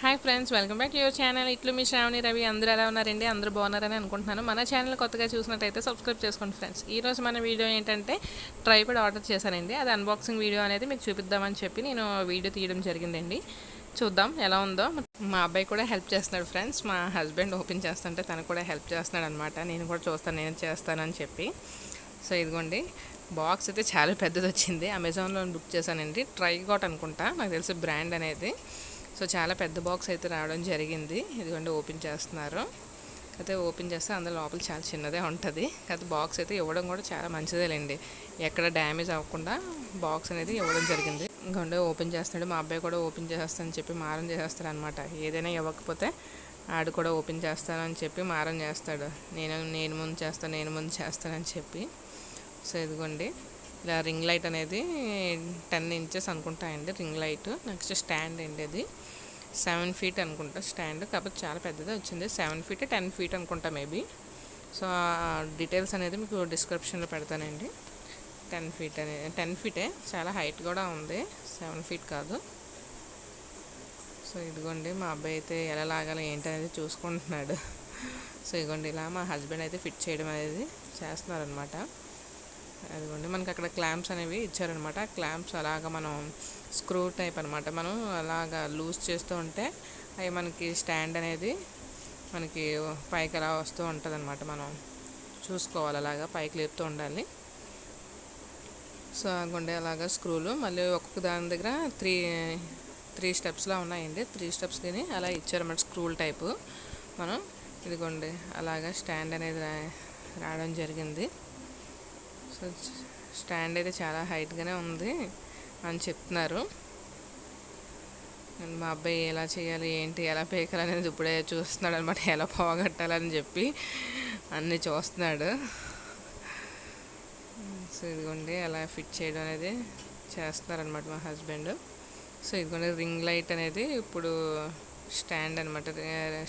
Hi friends, welcome back to your channel. ఇట్లు మీ శ్రావణిరవి. అందరూ ఎలా ఉన్నారండి? అందరూ బాగున్నారని అనుకుంటున్నాను. మన ఛానల్ కొత్తగా చూసినట్టయితే సబ్స్క్రైబ్ చేసుకోండి ఫ్రెండ్స్. ఈరోజు మన వీడియో ఏంటంటే ట్రైపాడ్ ఆర్డర్ చేశానండి. అది అన్బాక్సింగ్ వీడియో అనేది మీకు చూపిద్దామని చెప్పి నేను వీడియో తీయడం జరిగిందండి. చూద్దాం ఎలా ఉందో. మా అబ్బాయి కూడా హెల్ప్ చేస్తున్నాడు ఫ్రెండ్స్. మా హస్బెండ్ ఓపెన్ చేస్తుంటే తను కూడా హెల్ప్ చేస్తున్నాడు అనమాట. నేను కూడా చూస్తాను, నేను చేస్తానని చెప్పి. సో ఇదిగోండి, బాక్స్ అయితే చాలా పెద్దది వచ్చింది. అమెజాన్లో బుక్ చేశానండి. ట్రైగాట్ అనుకుంటా, నాకు తెలిసి బ్రాండ్ అనేది. సో చాలా పెద్ద బాక్స్ అయితే రావడం జరిగింది. ఇదిగోండి ఓపెన్ చేస్తున్నారు. అయితే ఓపెన్ చేస్తే అందులో లోపల చాలా చిన్నదే ఉంటుంది. అయితే బాక్స్ అయితే ఇవ్వడం కూడా చాలా మంచిదేలేండి. ఎక్కడ డ్యామేజ్ అవ్వకుండా బాక్స్ అనేది ఇవ్వడం జరిగింది. ఇంకొండే ఓపెన్ చేస్తున్నాడు. మా అబ్బాయి కూడా ఓపెన్ చేస్తానని చెప్పి మారం చేస్తాడు అనమాట. ఏదైనా ఇవ్వకపోతే ఆడు కూడా ఓపెన్ చేస్తానని చెప్పి మారం చేస్తాడు. నేను ముందు చేస్తానని చెప్పి. సో ఇదిగోండి, ఇలా రింగ్ లైట్ అనేది 10 ఇంచెస్ అనుకుంటాయండి. Ring light. నెక్స్ట్ స్టాండ్ అండి, అది 7 feet అనుకుంటా స్టాండ్. కాకపోతే చాలా పెద్దదే వచ్చింది. 7 feet 10 feet అనుకుంటా మేబీ. సో డీటెయిల్స్ అనేది మీకు డిస్క్రిప్షన్లో పెడతానండి. 10 feet అనేది 10 feet చాలా హైట్ కూడా ఉంది, 7 feet కాదు. సో ఇదిగోండి, మా అబ్బాయి అయితే ఎలా లాగాలి ఏంటి అనేది చూసుకుంటున్నాడు. సో ఇదిగోండి, ఇలా మా హస్బెండ్ అయితే ఫిట్ చేయడం అనేది చేస్తున్నారనమాట. అదిగోండి, మనకి అక్కడ క్లాంప్స్ అనేవి ఇచ్చారనమాట. క్లాంప్స్ అలాగా మనం స్క్రూ టైప్ అనమాట. మనం అలాగా లూజ్ చేస్తూ ఉంటే అవి మనకి స్టాండ్ అనేది మనకి పైకి అలా వస్తూ ఉంటుంది అనమాట. మనం చూసుకోవాలి, అలాగా పైకి లేపుతూ ఉండాలి. సో అదిగోండి, అలాగా స్క్రూలు మళ్ళీ ఒక్కొక్క దాని దగ్గర త్రీ స్టెప్స్లా ఉన్నాయండి. 3 steps కానీ అలా ఇచ్చారన్నమాట, స్క్రూల్ టైపు. మనం ఇదిగోండి అలాగా స్టాండ్ అనేది రావడం జరిగింది. సో స్టాండ్ అయితే చాలా హైట్గానే ఉంది అని చెప్తున్నారు. మా అబ్బాయి ఎలా చేయాలి ఏంటి, ఎలా పేకాలనేది ఇప్పుడే చూస్తున్నాడు అనమాట. ఎలా పోగొట్టాలని చెప్పి అన్నీ చూస్తున్నాడు. సో ఇదిగోండి, అలా ఫిట్ చేయడం అనేది చేస్తున్నారనమాట మా హస్బెండ్. సో ఇదిగోండి, రింగ్ లైట్ అనేది ఇప్పుడు స్టాండ్ అనమాట.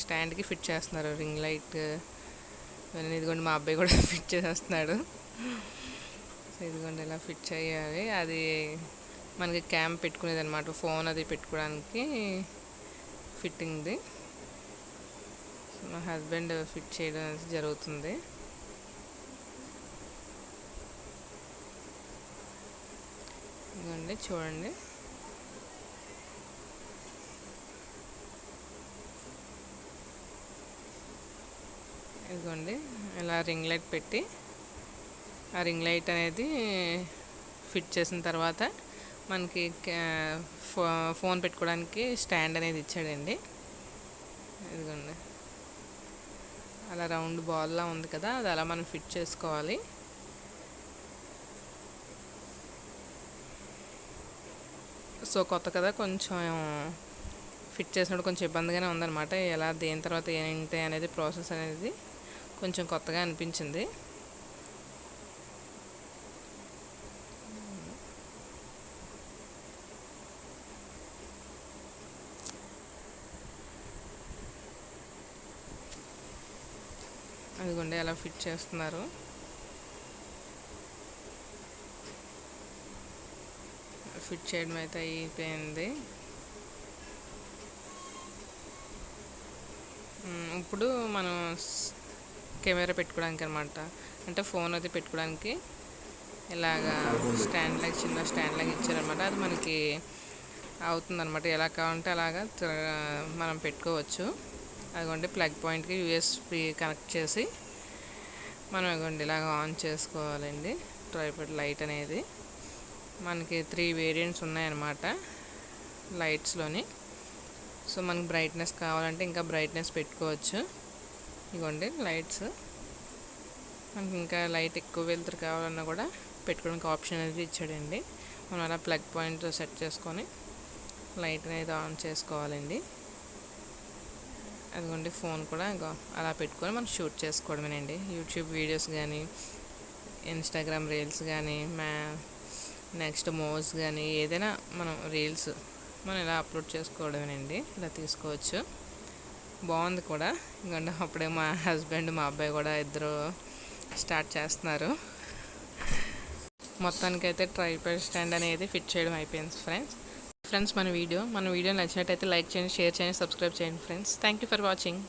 స్టాండ్కి ఫిట్ చేస్తున్నారు రింగ్ లైట్. ఇదిగోండి, మా అబ్బాయి కూడా ఫిట్ చేసేస్తున్నాడు. సో ఇదిగోండి, ఇలా ఫిట్ చేయాలి. అది మనకి క్యామ్ పెట్టుకునేది అనమాట, ఫోన్ అది పెట్టుకోవడానికి ఫిట్టింగ్ది. సో మా హస్బెండ్ ఫిట్ చేయడం అనేది జరుగుతుంది. ఇదిగోండి చూడండి, ఇదిగోండి ఇలా రింగ్ లైట్ పెట్టి ఆ రింగ్ లైట్ అనేది ఫిట్ చేసిన తర్వాత మనకి ఫోన్ పెట్టుకోవడానికి స్టాండ్ అనేది ఇచ్చాడండి. ఇదిగోండి, అలా రౌండ్ బాల్లా ఉంది కదా, అది అలా మనం ఫిట్ చేసుకోవాలి. సో కొత్త కదా, కొంచెం ఫిట్ చేసినప్పుడు కొంచెం ఇబ్బందిగానే ఉందన్నమాట. ఎలా దేని తర్వాత ఏంటి అనేది ప్రాసెస్ అనేది కొంచెం కొత్తగా అనిపించింది. అదిగోండి, అలా ఫిట్ చేస్తున్నారు. ఫిట్ చేయడం అయితే అయిపోయింది. ఇప్పుడు మనం కెమెరా పెట్టుకోవడానికి అనమాట, అంటే ఫోన్ అది పెట్టుకోవడానికి ఇలాగా స్టాండ్ లాగా, చిన్న స్టాండ్ లాగా ఇచ్చారనమాట. అది మనకి అవుతుందన్నమాట. ఎలా కావాలంటే అలాగా మనం పెట్టుకోవచ్చు. అదిగోండి, ప్లగ్ పాయింట్కి యూఎస్బి కనెక్ట్ చేసి మనం ఇదిగోండి ఇలాగ ఆన్ చేసుకోవాలండి. ట్రైపాడ్ లైట్ అనేది మనకి 3 వేరియంట్స్ ఉన్నాయన్నమాట లైట్స్లోని. సో మనకి బ్రైట్నెస్ కావాలంటే ఇంకా బ్రైట్నెస్ పెట్టుకోవచ్చు. ఇదిగోండి లైట్స్. మనకి ఇంకా లైట్ ఎక్కువ వెలుతురు కావాలన్నా కూడా పెట్టుకోవడానికి ఆప్షన్ అనేది ఇచ్చాడండి. మనం అలా ప్లగ్ పాయింట్ సెట్ చేసుకొని లైట్ అనేది ఆన్ చేసుకోవాలండి. అదిగోండి, ఫోన్ కూడా అలా పెట్టుకొని మనం షూట్ చేసుకోవడమేనండి. యూట్యూబ్ వీడియోస్ కానీ, ఇన్స్టాగ్రామ్ రీల్స్ కానీ, నెక్స్ట్ మోస్ కానీ, ఏదైనా మనం రీల్స్ మనం ఇలా అప్లోడ్ చేసుకోవడమేనండి. ఇలా తీసుకోవచ్చు. బాగుంది కూడా. ఇంకొంటే అప్పుడే మా హస్బెండ్ మా అబ్బాయి కూడా ఇద్దరు స్టార్ట్ చేస్తున్నారు. మొత్తానికైతే ట్రైపాడ్ స్టాండ్ అనేది ఫిట్ చేయడం అయిపోయింది ఫ్రెండ్స్. ఫ్రెండ్స్ మన వీడియో నచ్చినట్టయితే లైక్ చేయండి, షేర్ చేయండి, సబ్స్క్రైబ్ చేయండి friends. Thank you for watching.